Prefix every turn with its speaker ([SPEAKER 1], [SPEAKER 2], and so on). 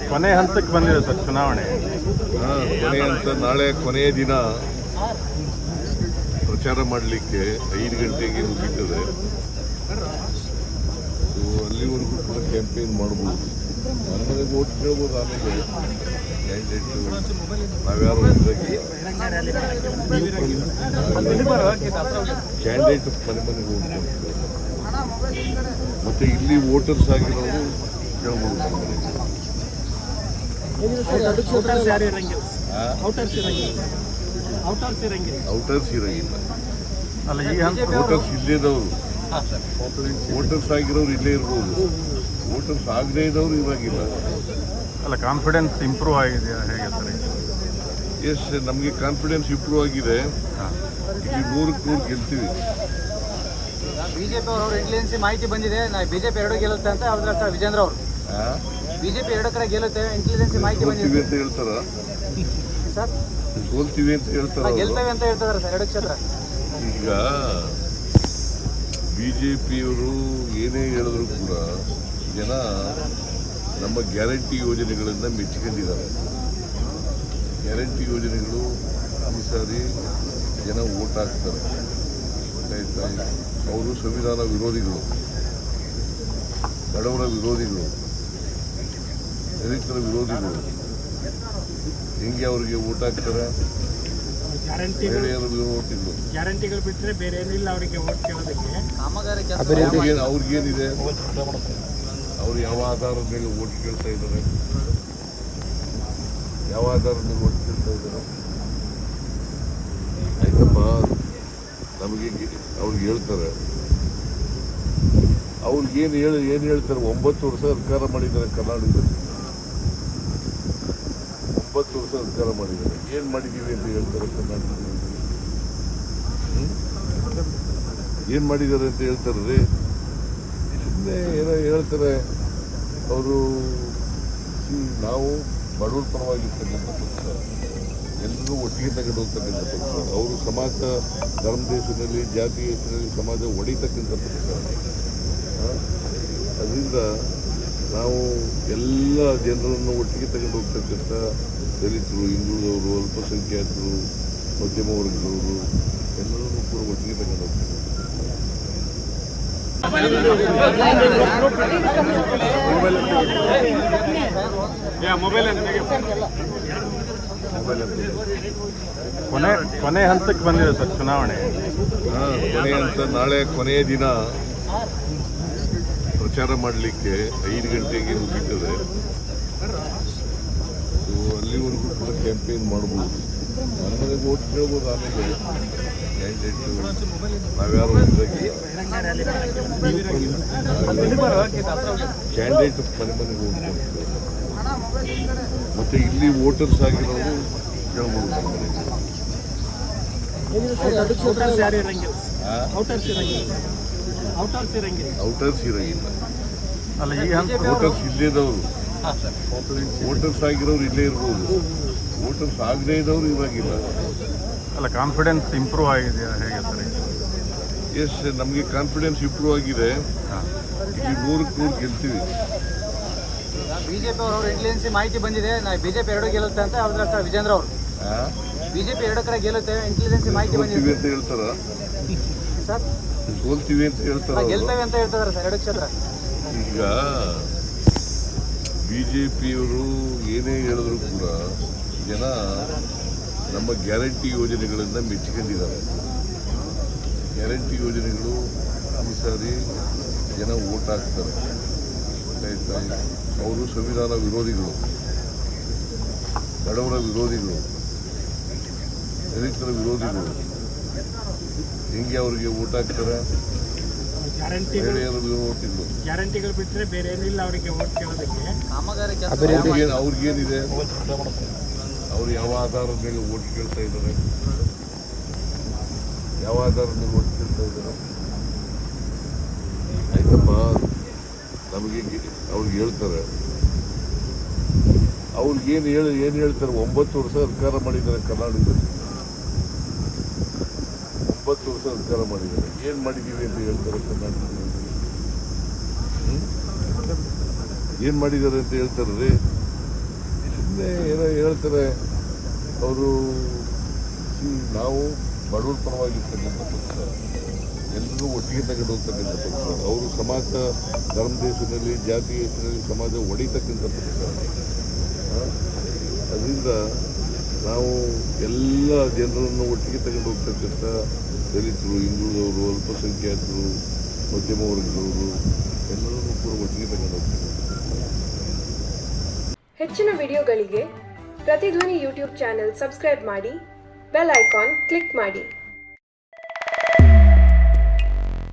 [SPEAKER 1] ಕೊನೆ ಹಂತಕ್ಕೆ ಬಂದಿದೆ ಸರ್ ಚುನಾವಣೆ.
[SPEAKER 2] ಕೊನೆ ಹಂತ. ನಾಳೆ ಕೊನೆಯ ದಿನ ಪ್ರಚಾರ ಮಾಡಲಿಕ್ಕೆ 5 ಗಂಟೆಗೆ ಮುಗೀತದೆ. ಅಲ್ಲಿವರೆಗೂ ಕೂಡ ಕ್ಯಾಂಪೇನ್ ಮಾಡ್ಬೋದು. ಮನೆಗೆ ಓಟ್ ಕೇಳ್ಬೋದು. ಆಮೇಲೆ ಕ್ಯಾಂಡಿಡೇಟ್ ನಾವ್ಯಾರು ಕ್ಯಾಂಡಿಡೇಟ್ ಮನೆಗೆ ಓಟ್ ಕೊಡ್ತೀವಿ. ಮತ್ತು ಇಲ್ಲಿ ವೋಟರ್ಸ್ ಆಗಿರೋರು ಕೇಳ್ಬೋದು. ಔಟರ್ಸ್ ಇರಂಗಿಲ್ಲ.
[SPEAKER 1] ಅಲ್ಲ, ಈ ಹಂತ
[SPEAKER 2] ವೋಟರ್ಸ್ ಇಲ್ಲೇದವರು ವೋಟರ್ಸ್ ಆಗಿರೋರು ಇಲ್ಲೇ ಇರ್ಬೋದು. ವೋಟರ್ಸ್ ಆಗದೇ ಇದ್ದವರು ಇರಾಗಿಲ್ಲ.
[SPEAKER 1] ಅಲ್ಲ, ಕಾನ್ಫಿಡೆನ್ಸ್ ಇಂಪ್ರೂವ್ ಆಗಿದೆಯಾ ಹೇಗೆ ಸರ್?
[SPEAKER 2] ಎಸ್, ನಮಗೆ ಕಾನ್ಫಿಡೆನ್ಸ್ ಇಂಪ್ರೂವ್ ಆಗಿದೆ. ಇಲ್ಲಿ 100ಕ್ಕೆ 100 ಗೆಲ್ತೀವಿ.
[SPEAKER 3] ಬಿಜೆಪಿ ಅವರು ಇಂಟೆಲಿಜೆನ್ಸಿ ಮಾಹಿತಿ ಬಂದಿದೆ, ಬಿಜೆಪಿ 2 ಗೆಲ್ಲುತ್ತೆ ಅಂತ ಅವ್ರ ವಿಜೇಂದ್ರ ಅವರು. ಬಿಜೆಪಿ 2 ಕಡೆ ಗೆಲ್ಲುತ್ತೆ, ಇಂಟೆಲಿಜೆನ್ಸಿ ಮಾಹಿತಿ ಬಂದಿದೆ
[SPEAKER 2] ಅಂತ ಹೇಳ್ತಾರ
[SPEAKER 3] ಸರ್.
[SPEAKER 2] ಸೋಲ್ತೀವಿ ಅಂತ ಹೇಳ್ತಾರ,
[SPEAKER 3] ಗೆಲ್ತೇವೆ ಅಂತ ಹೇಳ್ತಿದಾರೆ ಸರ್ 2 ಕ್ಷೇತ್ರ.
[SPEAKER 2] ಈಗ ಬಿಜೆಪಿಯವರು ಏನೇ ಹೇಳಿದ್ರು ಕೂಡ ಜನ ನಮ್ಮ ಗ್ಯಾರಂಟಿ ಯೋಜನೆಗಳಿಂದ ಮೆಚ್ಚಿಕೊಂಡಿದ್ದಾರೆ. ಗ್ಯಾರಂಟಿ ಯೋಜನೆಗಳು ಈ ಸಾರಿ ಜನ ಓಟ್ ಹಾಕ್ತಾರೆ. ಅವರು ಸಂವಿಧಾನ ವಿರೋಧಿಗಳು, ಬಡವರ ವಿರೋಧಿಗಳು, ದಲಿತರ ವಿರೋಧಿಗಳು. ಹೆಂಗೆ ಅವ್ರಿಗೆ ಓಟ್ ಹಾಕ್ತಾರೆ?
[SPEAKER 3] ಗ್ಯಾರಂಟಿಗಳು ಬಿಟ್ಟರೆ ಬೇರೆ ಏನಿಲ್ಲ ಅವರಿಗೆ ಓಟ್ ಕೇಳೋದಕ್ಕೆ.
[SPEAKER 2] ಅವ್ರಿಗೇನಿದೆ? ಅವ್ರು ಯಾವ ಆಧಾರದ ಮೇಲೆ ಓಟ್ ಕೇಳ್ತಾ ಇದ್ದಾರೆ? ಯಾವ ಆಧಾರದ ಮೇಲೆ ಓಟ್ ಕೇಳ್ತಾ ಇದ್ದಾರೆ? ಆಯ್ತಪ್ಪ, ನಮಗೆ ಅವ್ರಿಗೆ ಹೇಳ್ತಾರೆ. ಅವ್ರಿಗೇನು ಏನು ಹೇಳ್ತಾರೆ? 9 ವರ್ಷ ಅಧಿಕಾರ ಮಾಡಿದ್ದಾರೆ ಕರ್ನಾಟಕದಲ್ಲಿ. 9 ವರ್ಷ ಅಧಿಕಾರ ಮಾಡಿದ್ದಾರೆ. ಏನು ಮಾಡಿದ್ದೀವಿ ಅಂತ ಹೇಳ್ತಾರೆ ಕರ್ನಾಟಕದಲ್ಲಿ? ಏನು ಮಾಡಿದ್ದಾರೆ ಅಂತ ಹೇಳ್ತಾರೆ ರೀ? ಸುಮ್ಮನೆ ಏನೋ ಹೇಳ್ತಾರೆ ಅವರು. ನಾವು ಬಡವರ ಪರವಾಗಿರ್ತಕ್ಕಂಥ ಪಕ್ಷ, ಎಲ್ಲರೂ ಒಟ್ಟಿಗೆ ತಗೊಂಡು ಹೋಗ್ತಕ್ಕಂಥ ಪಕ್ಷ. ಅವರು ಸಮಾಜ, ಧರ್ಮ ದೇಶದಲ್ಲಿ, ಜಾತಿ ಹೆಸರಲ್ಲಿ ಸಮಾಜ ಒಡಿತಕ್ಕಂಥ ಪಕ್ಷ. ಅದರಿಂದ ನಾವು ಎಲ್ಲ ಜನರನ್ನು ಒಟ್ಟಿಗೆ ತಗೊಂಡು ಹೋಗ್ತಕ್ಕಂಥ ದಲಿತರು, ಹಿಂದುಳಿದವರು, ಅಲ್ಪಸಂಖ್ಯಾತರು, ಮಧ್ಯಮ ವರ್ಗದವರು ಎಲ್ಲರನ್ನೂ ಕೂಡ ಒಟ್ಟಿಗೆ ತಗೊಂಡು ಹೋಗ್ತಾರೆ.
[SPEAKER 1] ಕೊನೆ ಹಂತಕ್ಕೆ ಬಂದಿದೆ ಸರ್ ಚುನಾವಣೆ.
[SPEAKER 2] ಕೊನೆ ಹಂತ. ನಾಳೆ ಕೊನೆಯ ದಿನ ಪ್ರಚಾರ ಮಾಡಲಿಕ್ಕೆ 5 ಗಂಟೆಗೆ ಮುಗೀತದೆ. ಅಲ್ಲಿವರೆಗೂ ಕೂಡ ಕ್ಯಾಂಪೇನ್ ಮಾಡ್ಬೋದು. ಮನೆಗೆ ಓಟ್ ಕೇಳ್ಬೋದು. ಆಮೇಲೆ ಕ್ಯಾಂಡಿಡೇಟ್ ನಾವ್ಯಾರು ಕ್ಯಾಂಡಿಡೇಟ್ ಮನೆಗೆ ಓಟ್ ಕೊಡ್ತೀವಿ. ಮತ್ತು ಇಲ್ಲಿ ವೋಟರ್ಸ್ ಆಗಿರೋರು ಕೇಳ್ಬೋದು. ಔಟರ್ಸ್ ಇರಂಗಿಲ್ಲ.
[SPEAKER 1] ಅಲ್ಲ, ಈ ಹಂತ
[SPEAKER 2] ವೋಟರ್ಸ್ ಇಲ್ಲೇದವರು ವೋಟರ್ಸ್ ಆಗಿರೋರು ಇಲ್ಲೇ ಇರ್ಬೋದು. ವೋಟರ್ಸ್ ಆಗದೇ ಇದ್ದವರು ಇರಾಗಿಲ್ಲ.
[SPEAKER 1] ಅಲ್ಲ, ಕಾನ್ಫಿಡೆನ್ಸ್ ಇಂಪ್ರೂವ್ ಆಗಿದೆಯಾ ಹೇಗೆ ಸರ್?
[SPEAKER 2] ಎಸ್, ನಮಗೆ ಕಾನ್ಫಿಡೆನ್ಸ್ ಇಂಪ್ರೂವ್ ಆಗಿದೆ. ಇಲ್ಲಿ 100ಕ್ಕೆ 100 ಗೆಲ್ತೀವಿ.
[SPEAKER 3] ಬಿಜೆಪಿ ಅವರು ಇಂಟೆಲಿಜೆನ್ಸಿ ಮಾಹಿತಿ ಬಂದಿದೆ, ಬಿಜೆಪಿ 2 ಗೆಲ್ಲುತ್ತೆ ಅಂತ ಅವ್ರ ವಿಜೇಂದ್ರ ಅವರು. ಬಿಜೆಪಿ 2 ಕಡೆ ಗೆಲ್ಲುತ್ತೆ, ಇಂಟೆಲಿಜೆನ್ಸಿ ಮಾಹಿತಿ ಬಂದಿದೆ
[SPEAKER 2] ಅಂತ ಹೇಳ್ತಾರ
[SPEAKER 3] ಸರ್.
[SPEAKER 2] ಸೋಲ್ತೀವಿ ಅಂತ ಹೇಳ್ತಾರ,
[SPEAKER 3] ಗೆಲ್ತೇವೆ ಅಂತ ಹೇಳ್ತಿದಾರೆ ಸರ್ 2 ಕ್ಷೇತ್ರ.
[SPEAKER 2] ಈಗ ಬಿಜೆಪಿಯವರು ಏನೇ ಹೇಳಿದ್ರು ಕೂಡ ಜನ ನಮ್ಮ ಗ್ಯಾರಂಟಿ ಯೋಜನೆಗಳಿಂದ ಮೆಚ್ಚಿಕೊಂಡಿದ್ದಾರೆ. ಗ್ಯಾರಂಟಿ ಯೋಜನೆಗಳು ಈ ಸಾರಿ ಜನ ಓಟ್ ಹಾಕ್ತಾರೆ. ಅವರು ಸಂವಿಧಾನ ವಿರೋಧಿಗಳು, ಬಡವರ ವಿರೋಧಿಗಳು, ದಲಿತರ ವಿರೋಧಿಗಳು. ಹೆಂಗೆ ಅವ್ರಿಗೆ ಓಟ್ ಹಾಕ್ತಾರೆ?
[SPEAKER 3] ಗ್ಯಾರಂಟಿಗಳು ಬಿಟ್ಟರೆ ಬೇರೆ ಏನಿಲ್ಲ ಅವರಿಗೆ ಓಟ್ ಕೇಳೋದಕ್ಕೆ.
[SPEAKER 2] ಅವ್ರಿಗೇನಿದೆ? ಅವ್ರು ಯಾವ ಆಧಾರದ ಮೇಲೆ ಓಟ್ ಕೇಳ್ತಾ ಇದ್ದಾರೆ? ಯಾವ ಆಧಾರದ ಮೇಲೆ ಓಟ್ ಕೇಳ್ತಾ ಇದ್ದಾರೆ? ಆಯ್ತಪ್ಪ, ನಮಗೆ ಅವ್ರಿಗೆ ಹೇಳ್ತಾರೆ. ಅವ್ರಿಗೇನು ಹೇಳ್ತಾರೆ? 9 ವರ್ಷ ಅಧಿಕಾರ ಮಾಡಿದ್ದಾರೆ ಕರ್ನಾಟಕದಲ್ಲಿ. 20 ವರ್ಷ ಅಧಿಕಾರ ಮಾಡಿದ್ದಾರೆ. ಏನು ಮಾಡಿದ್ದೀವಿ ಅಂತ ಹೇಳ್ತಾರೆ ಕರ್ನಾಟಕದಲ್ಲಿ? ಏನು ಮಾಡಿದ್ದಾರೆ ಅಂತ ಹೇಳ್ತಾರೆ ರೀ? ಸುಮ್ಮನೆ ಏನೋ ಹೇಳ್ತಾರೆ ಅವರು. ನಾವು ಬಡವರ ಪರವಾಗಿರ್ತಕ್ಕಂಥ ಪಕ್ಷ, ಎಲ್ಲರೂ ಒಟ್ಟಿಗೆ ತಗೊಂಡು ಹೋಗ್ತಕ್ಕಂಥ ಪಕ್ಷ. ಅವರು ಸಮಾಜ ಧರ್ಮ ದೇಶದಲ್ಲಿ ಜಾತಿ ಹೆಸರಲ್ಲಿ ಸಮಾಜ ಹೊಡಿತಕ್ಕಂಥ ಪಕ್ಷ. ಅದರಿಂದ ನಾವು ಎಲ್ಲ ಜನರನ್ನು ಒಟ್ಟಿಗೆ ತಗೊಂಡು ಹೋಗ್ತಕ್ಕಂಥ ದಲಿತರು, ಹಿಂದುಳಿದವರು, ಅಲ್ಪಸಂಖ್ಯಾತರು, ಮಧ್ಯಮ ವರ್ಗದವರು ಎಲ್ಲರನ್ನೂ ಕೂಡ ಒಟ್ಟಿಗೆ ತಗೊಂಡು ಹೋಗ್ತಕ್ಕಂಥ.
[SPEAKER 4] ಹೆಚ್ಚಿನ ವಿಡಿಯೋಗಳಿಗೆ ಪ್ರತಿಧ್ವನಿ ಯೂಟ್ಯೂಬ್ ಚಾನೆಲ್ ಸಬ್ಸ್ಕ್ರೈಬ್ ಮಾಡಿ, ಬೆಲ್ ಐಕಾನ್ ಕ್ಲಿಕ್ ಮಾಡಿ.